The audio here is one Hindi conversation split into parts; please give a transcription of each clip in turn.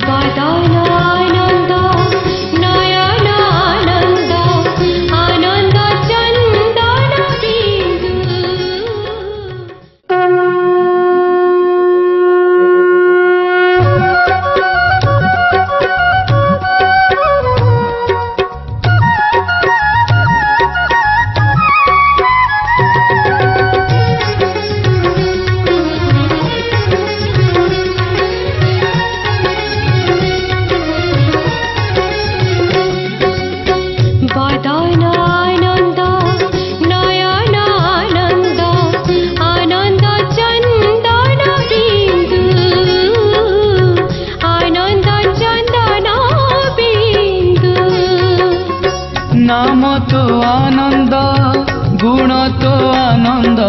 বদনানন্দ নয়নানন্দ আনন্দ চন্দন বিন্দু। বদনানন্দ নয়নানন্দ আনন্দ চন্দন বিন্দু আনন্দ চন্দন বিন্দু। नाम तो आनंद गुण तो आनंद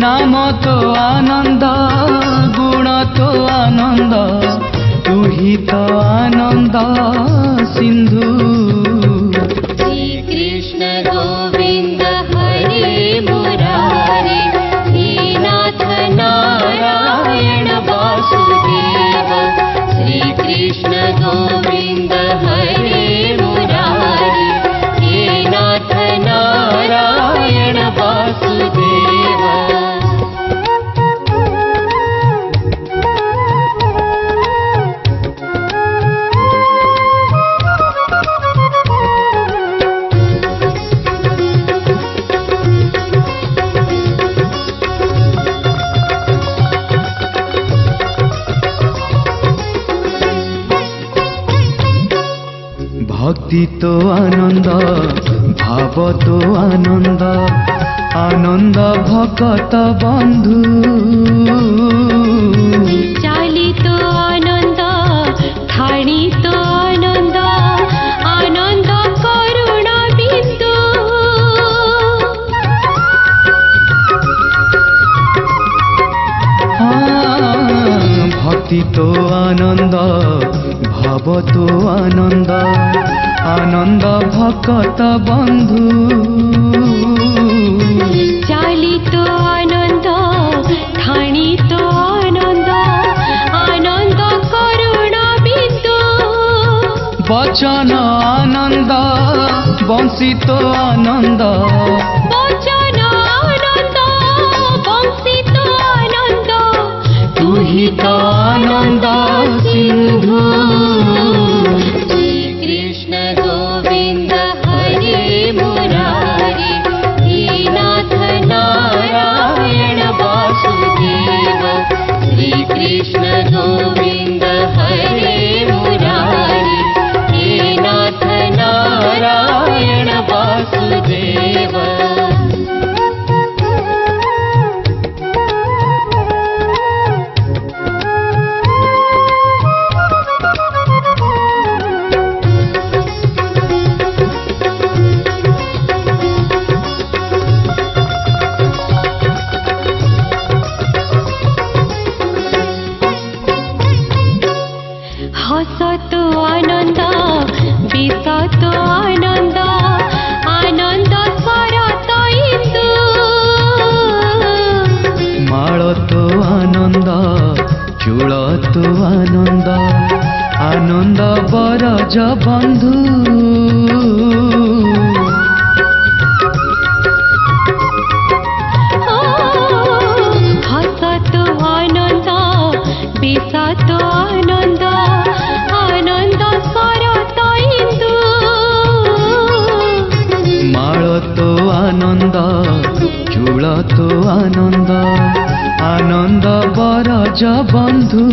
नाम तो आनंद गुण तो आनंद तू ही तो आनंद सिंधु। श्री कृष्ण गोविंद हरे मुरारे हे नाथ नारायण वासुदेव। श्री कृष्ण गोविंद हरे मुरारे हे नाथ नारायण वासुदेव। भक्ति तो आनंद भाव तो आनंद आनंद भक्त बंधु। चालित आनंद ठाणित आनंद आनंद करुण बिंदु। भक्ति तो आनंद भाव तो आनंद आनंद भक्त बंधु। चालित आनंद ठाणित आनंद आनंद करुण बिंदु। वचन आनंद वंशित आनंद वचन आनंद वंशित आनंद तू ही तो आनंद सिंधु। श्री कृष्ण गोविंद हरे मुरारे हे नाथ नारायण वासुदेव। श्री कृष्ण गोविंद हरे मुरारे हे नाथ नारायण वासुदेव। हसत आनंद विसत आनंद आनंद स्वरत इंदु। माळ तो आनंद चूल तो आनंद आनंद बरज बंधु। हसत आनंद विसत आनंद आनंद स्वरत इंदु। माळ तो आनंद चूल तो आनंद आनंद बरज बंधु।